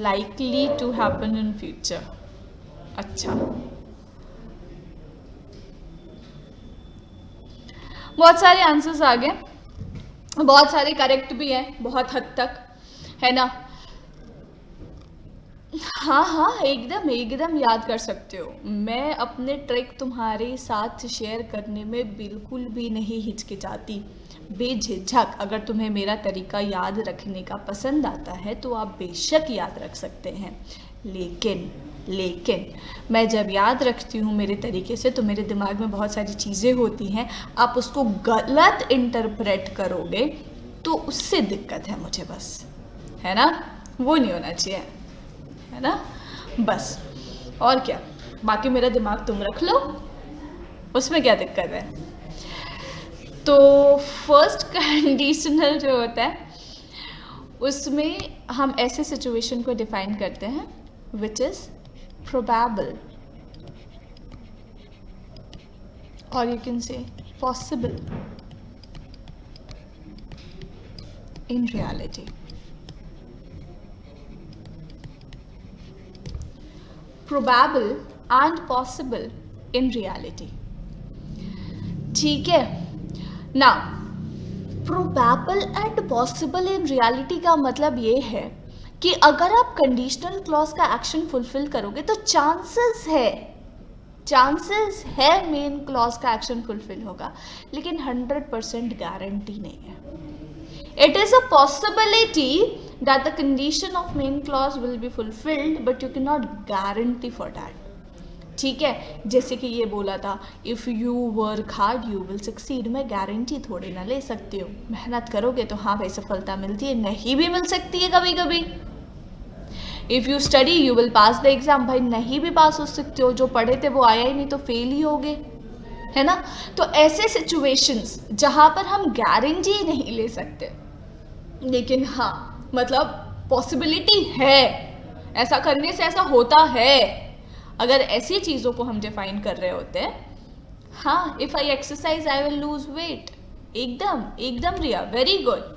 likely to happen in future. अच्छा, बहुत सारे आंसर्स आ गए, बहुत सारे करेक्ट भी हैं बहुत हद तक, है ना? हाँ एकदम याद कर सकते हो. मैं अपने ट्रिक तुम्हारे साथ शेयर करने में बिल्कुल भी नहीं हिचकिचाती. बेझिझक अगर तुम्हें मेरा तरीका याद रखने का पसंद आता है तो आप बेशक याद रख सकते हैं. लेकिन मैं जब याद रखती हूँ मेरे तरीके से तो मेरे दिमाग में बहुत सारी चीज़ें होती हैं. आप उसको गलत इंटरप्रेट करोगे तो उससे दिक्कत है मुझे, बस, है ना? वो नहीं होना चाहिए, है ना? बस, और क्या. बाकी मेरा दिमाग तुम रख लो, उसमें क्या दिक्कत है। तो फर्स्ट कंडीशनल जो होता है उसमें हम ऐसे सिचुएशन को डिफाइन करते हैं विच इज प्रोबेबल, और you can say possible in reality. Probable and possible in reality, ठीक है ना। Probable and possible in reality का मतलब ये है कि अगर आप कंडीशनल क्लॉज का एक्शन फुलफिल करोगे तो चांसेस है मेन क्लॉज का एक्शन फुलफिल होगा, लेकिन 100% गारंटी नहीं है। It is a possibility that the condition of main clause will be fulfilled, but you can not guarantee for that, ठीक है। जैसे कि ये बोला था if you work hard you will succeed, मैं गारंटी थोड़ी ना ले सकती हूँ। मेहनत करोगे तो हाँ भाई सफलता मिलती है, नहीं भी मिल सकती है कभी कभी। If you study you will pass the exam, भाई नहीं भी पास हो सकते हो, जो पढ़े थे वो आया ही नहीं तो फेल ही हो गए, है ना। तो ऐसे सिचुएशंस जहाँ पर हम गारंटी नहीं ले सकते, लेकिन हाँ मतलब पॉसिबिलिटी है, ऐसा करने से ऐसा होता है, अगर ऐसी चीज़ों को हम डिफाइन कर रहे होते हैं, हाँ if I exercise I will lose weight, एकदम रिया, वेरी गुड।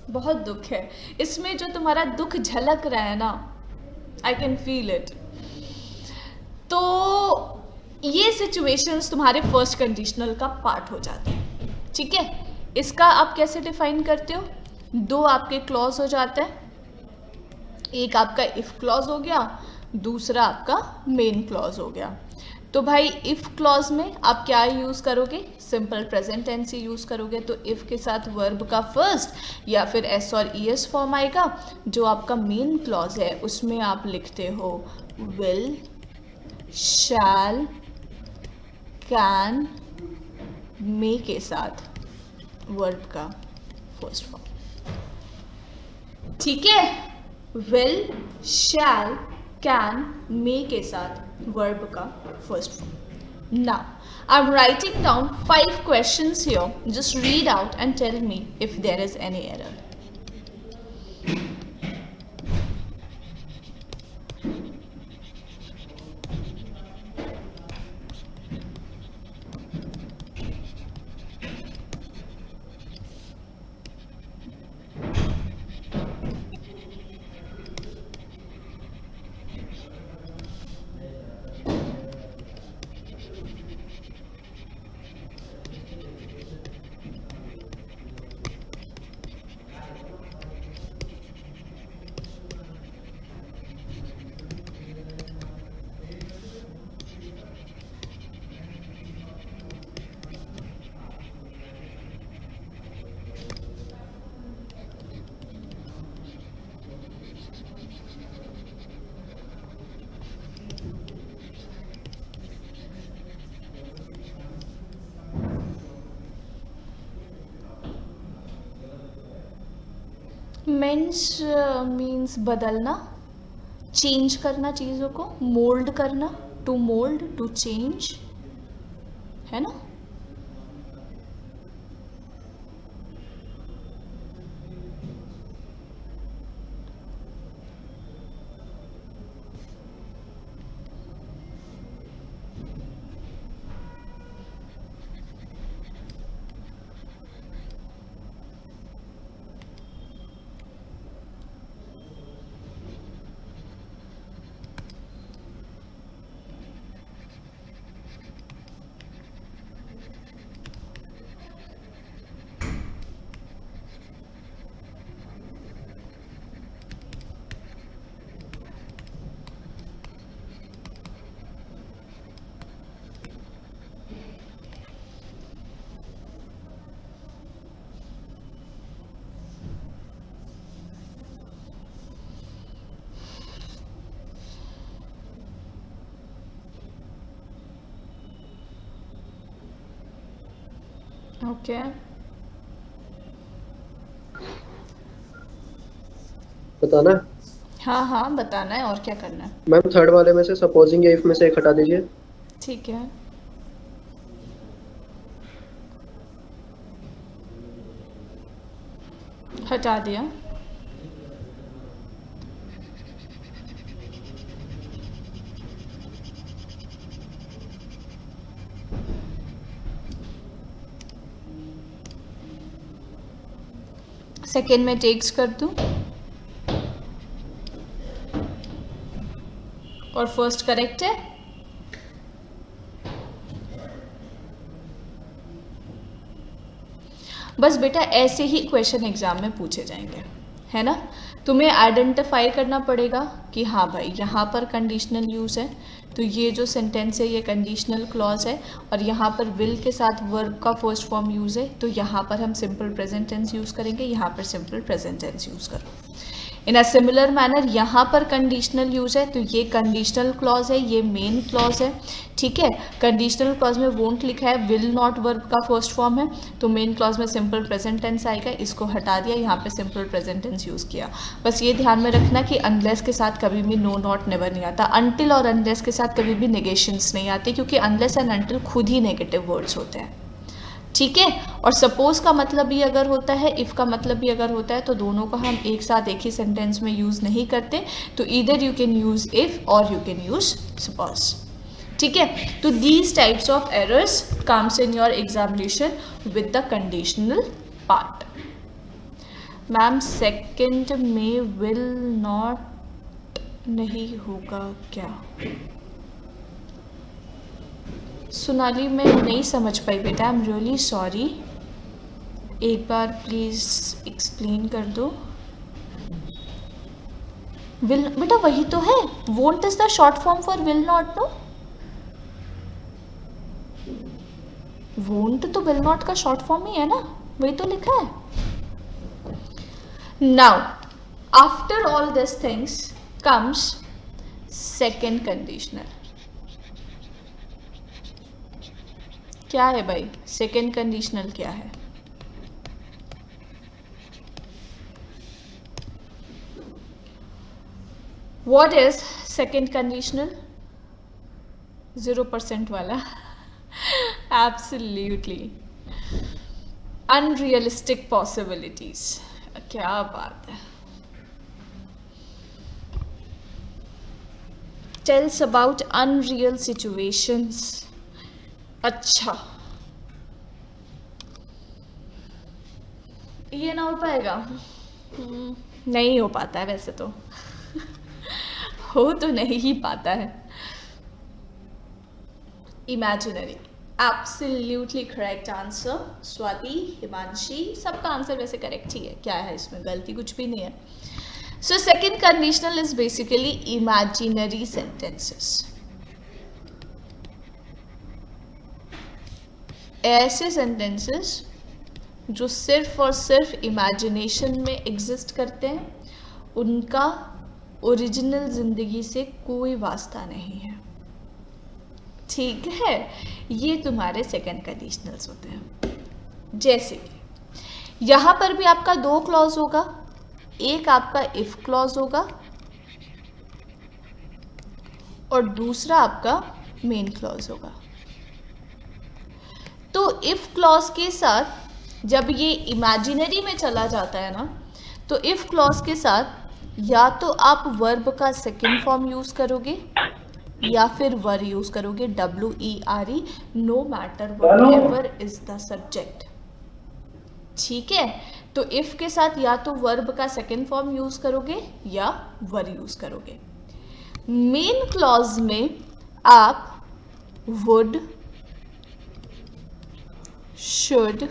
बहुत दुख है इसमें, जो तुम्हारा दुख झलक रहा है ना, आई कैन फील इट। तो ये सिचुएशंस तुम्हारे फर्स्ट कंडीशनल का पार्ट हो जाते हैं, ठीक है। इसका आप कैसे डिफाइन करते हो, दो आपके क्लॉज हो जाते हैं, एक आपका इफ क्लॉज हो गया, दूसरा आपका मेन क्लॉज हो गया। तो भाई इफ क्लॉज में आप क्या यूज़ करोगे, सिंपल प्रेजेंट टेंस ही यूज़ करोगे। तो इफ के साथ वर्ब का फर्स्ट या फिर एस और ई एस फॉर्म आएगा। जो आपका मेन क्लॉज है उसमें आप लिखते हो विल, शैल, कैन, मे के साथ वर्ब का फर्स्ट फॉर्म, ठीक है। विल, शैल, कैन, मे के साथ वर्ब का first form. Now, I'm writing down 5 questions here. Just read out and tell me if there is any error. Means बदलना, चेंज करना चीज़ों को, मोल्ड करना, टू मोल्ड, टू चेंज, है ना। ओके, बताना। हाँ हाँ बताना है और क्या करना है। मैम थर्ड वाले में से सपोजिंग या इफ में से एक हटा दीजिए। ठीक है, हटा दिया। सेकेंड में टेक्स कर दूं और फर्स्ट करेक्ट है। बस बेटा ऐसे ही क्वेश्चन एग्जाम में पूछे जाएंगे, है ना। तुम्हें आइडेंटिफाई करना पड़ेगा कि हाँ भाई यहाँ पर कंडीशनल यूज़ है, तो ये जो सेंटेंस है ये कंडीशनल क्लॉज है, और यहाँ पर विल के साथ वर्ब का फर्स्ट फॉर्म यूज़ है, तो यहाँ पर हम सिंपल प्रेजेंट टेंस यूज़ करेंगे, यहाँ पर सिंपल प्रेजेंट टेंस यूज़ करो। इन अ सिमिलर मैनर यहाँ पर कंडीशनल यूज है, तो ये कंडीशनल क्लॉज है, ये मेन क्लॉज है, ठीक है। कंडीशनल क्लॉज में वोंट लिखा है, विल नॉट वर्ब का फर्स्ट फॉर्म है, तो मेन क्लॉज में सिंपल प्रेजेंट टेंस आएगा, इसको हटा दिया, यहाँ पे सिंपल प्रेजेंट टेंस यूज़ किया। बस ये ध्यान में रखना कि अनलेस के साथ कभी भी नो नॉट नेवर नहीं आता, अनटिल और अनलेस के साथ कभी भी नेगेशंस नहीं आते, क्योंकि अनलेस एंड अनटिल खुद ही नेगेटिव वर्ड्स होते हैं, ठीक है। और सपोज का मतलब भी अगर होता है, इफ़ का मतलब भी अगर होता है, तो दोनों को हम एक साथ एक ही सेंटेंस में यूज़ नहीं करते, तो either you can use if और यू कैन यूज़ सपोज, ठीक है। तो these types of errors comes in your examination with the conditional part. Ma'am second में विल नॉट नहीं होगा क्या? सोनाली मैं नहीं समझ पाई बेटा, आई एम रियली सॉरी, एक बार प्लीज एक्सप्लेन कर दो। विल बेटा वही तो है, won't is the short form for will not, no won't तो विल नॉट का शॉर्ट फॉर्म ही है ना, वही तो लिखा है। Now after all this things comes second conditional. क्या है भाई सेकेंड कंडीशनल, क्या है? What is second conditional? 0% वाला एब्सोल्युटली अनरियलिस्टिक पॉसिबिलिटीज। क्या बात है। Tells about unreal situations. अच्छा ये ना हो पाएगा? नहीं हो पाता है वैसे तो हो तो नहीं ही पाता है। Imaginary, absolutely correct answer. Swati, Himanshi, सबका आंसर वैसे करेक्ट ही है, क्या है इसमें गलती कुछ भी नहीं है। So second conditional is basically imaginary sentences. ऐसे सेंटेंसेस जो सिर्फ और सिर्फ इमेजिनेशन में एग्जिस्ट करते हैं, उनका ओरिजिनल जिंदगी से कोई वास्ता नहीं है, ठीक है। ये तुम्हारे सेकंड कंडीशनल्स होते हैं। जैसे कि यहाँ पर भी आपका दो क्लॉज होगा, एक आपका इफ क्लॉज होगा और दूसरा आपका मेन क्लॉज होगा। तो इफ क्लॉज के साथ जब ये इमेजिनरी में चला जाता है ना, तो इफ क्लॉज के साथ या तो आप वर्ब का सेकंड फॉर्म यूज करोगे या फिर वर यूज करोगे, WERE, no matter whatever is the subject, ठीक है। तो इफ के साथ या तो वर्ब का सेकंड फॉर्म यूज करोगे या वर यूज करोगे। मेन क्लॉज में आप वुड, शुड,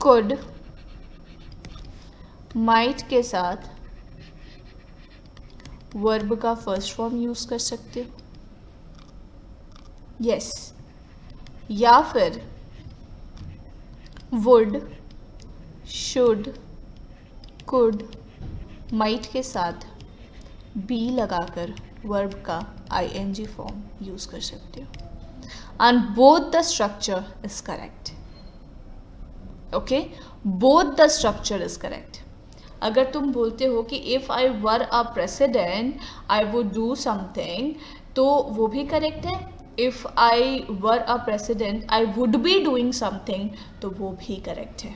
कुड, माइट के साथ वर्ब का फर्स्ट फॉर्म यूज कर सकते हो, यस, या फिर वुड, शुड, कुड, माइट के साथ बी लगाकर वर्ब का ING फॉर्म यूज कर सकते हो। And both the structure is correct. Okay, both the structure is correct. अगर तुम बोलते हो कि if I were a president I would do something, तो वो भी करेक्ट है। If I were a president I would be doing something, तो वो भी करेक्ट है।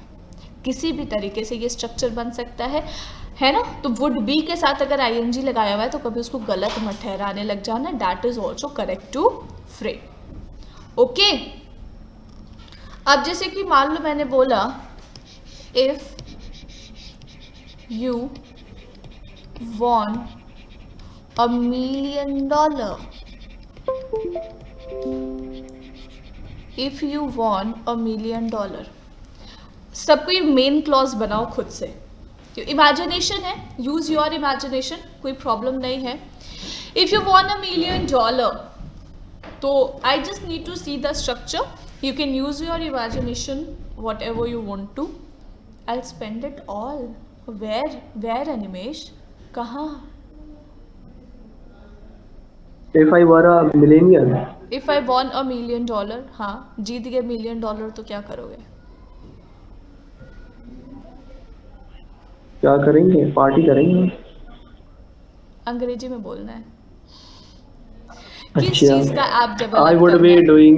किसी भी तरीके से ये स्ट्रक्चर बन सकता है ना। तो वुड बी के साथ अगर आईएनजी लगाया हुआ है तो कभी उसको गलत मत ठहराने लग जाना, that is also correct to frame. Okay, अब जैसे कि मान लो मैंने बोला if you won $1,000,000, if you won $1,000,000, सबको ये मेन क्लॉज बनाओ खुद से। इमेजिनेशन है, यूज योर इमेजिनेशन, कोई प्रॉब्लम नहीं है। इफ यू वॉन $1,000,000, तो I just need to see the structure, you can use your imagination whatever you want to. I spend it all. Where Animesh, कहाँ? If I were a millionaire, if I won $1,000,000, हाँ जीत गए $1,000,000, तो क्या करोगे? क्या करेंगे? Party करेंगे। अंग्रेजी में बोलना है। किस अच्छा, चीज का ऐप I डेवलप would करना be है? doing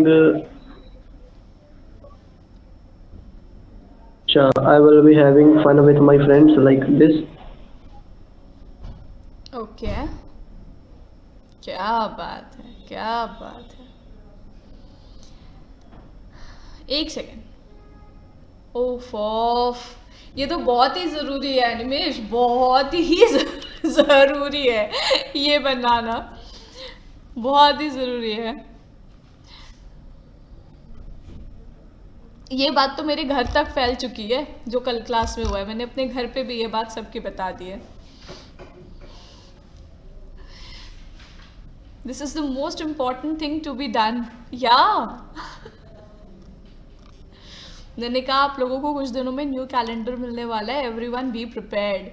I will be having fun with my friends like this. Okay, क्या बात है, क्या बात है। एक सेकेंड। ओफ ऑफ, ये तो बहुत ही ज़रूरी है अनिमेश, बहुत ही ज़रूरी है ये बनाना, बहुत ही ज़रूरी है। ये बात तो मेरे घर तक फैल चुकी है, जो कल क्लास में हुआ है। मैंने अपने घर पे भी ये बात सबकी बता दी है। This is the most important thing to be done. या मैंने कहा आप लोगों को कुछ दिनों में न्यू कैलेंडर मिलने वाला है, एवरीवन बी प्रिपेयर्ड।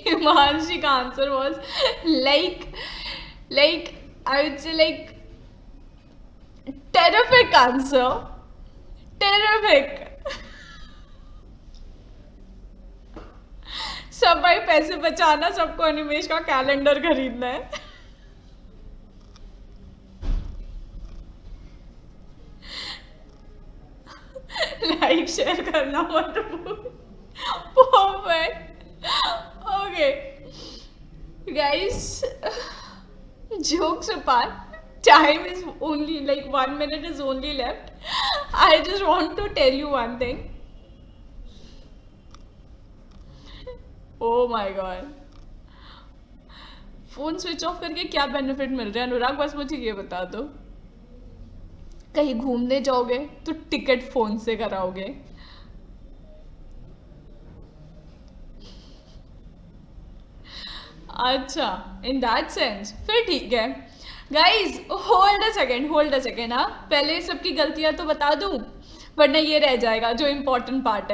Himanshi का answer was like I would say like terrific answer, terrific। सब भाई पैसे बचाना, सबको अनिमेश का कैलेंडर खरीदना है। लाइक शेयर करना मत भूल। Perfect. Okay, guys, jokes apart, time is only like 1 minute is only left. I just want to tell you one thing. Oh my god, phone switch off करके क्या बेनिफिट मिल रहा है अनुराग, बस मुझे ये बता दो। कहीं घूमने जाओगे तो टिकट फोन से कराओगे। अच्छा, इन दैट सेंस फिर ठीक है। गाइज होल्ड अ सेकेंड, हाँ पहले सबकी गलतियां तो बता दूं, वरना ये रह जाएगा जो इम्पोर्टेंट पार्ट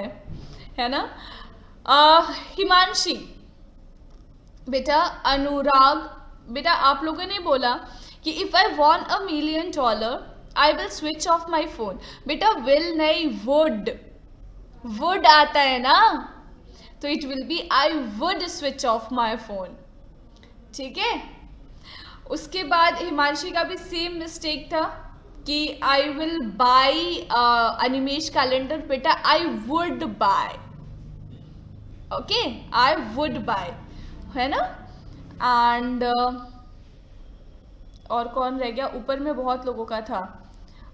है ना। हिमांशी बेटा, अनुराग बेटा, आप लोगों ने बोला कि if I won $1,000,000 I will switch off my phone. बेटा विल नहीं, वुड आता है ना, तो it will be I would switch off my phone. ठीक है, उसके बाद हिमांशी का भी सेम मिस्टेक था कि I will buy Animesh calendar. बेटा I would buy, okay I would buy, है ना। एंड और कौन रह गया, ऊपर में बहुत लोगों का था।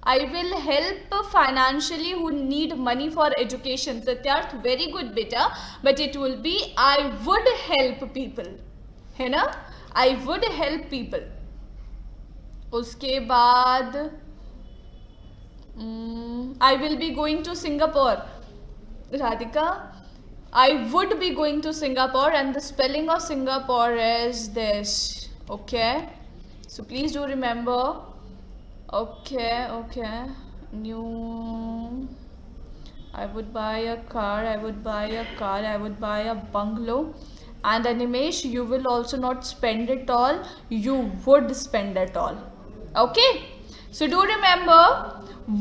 I will help financially who need money for education. Satyarth very good बेटा, but it will be I would help people, है ना, आई वुड हेल्प पीपल। उसके बाद I will be going to Singapore. Radhika I would be going to Singapore, and the spelling of Singapore is this. Okay, so please do remember. Okay. New. I would buy a car. I would buy a bungalow. And Animesh, you will also not spend it all. You would spend it all. Okay. So do remember.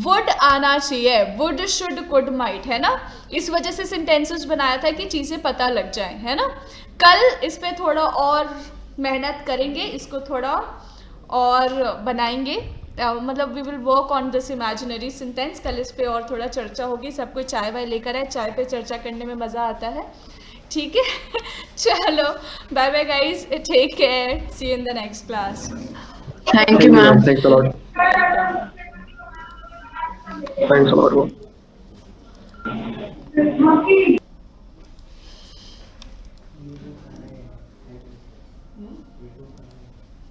Would आना चाहिए, would should could might, है ना. इस वजह से sentences बनाया था कि चीज़ें पता लग जाए, है ना. कल इस पे थोड़ा और मेहनत करेंगे, इसको थोड़ा और बनाएंगे. मतलब we will work on this imaginary sentence. कल इस पे और थोड़ा चर्चा होगी. सबको चाय वाय लेकर आए, चाय पे चर्चा करने में मज़ा आता है. ठीक है. चलो bye bye guys, take care, see you in the next class. Thank you ma'am. Thanks a lot. Thanks a lot.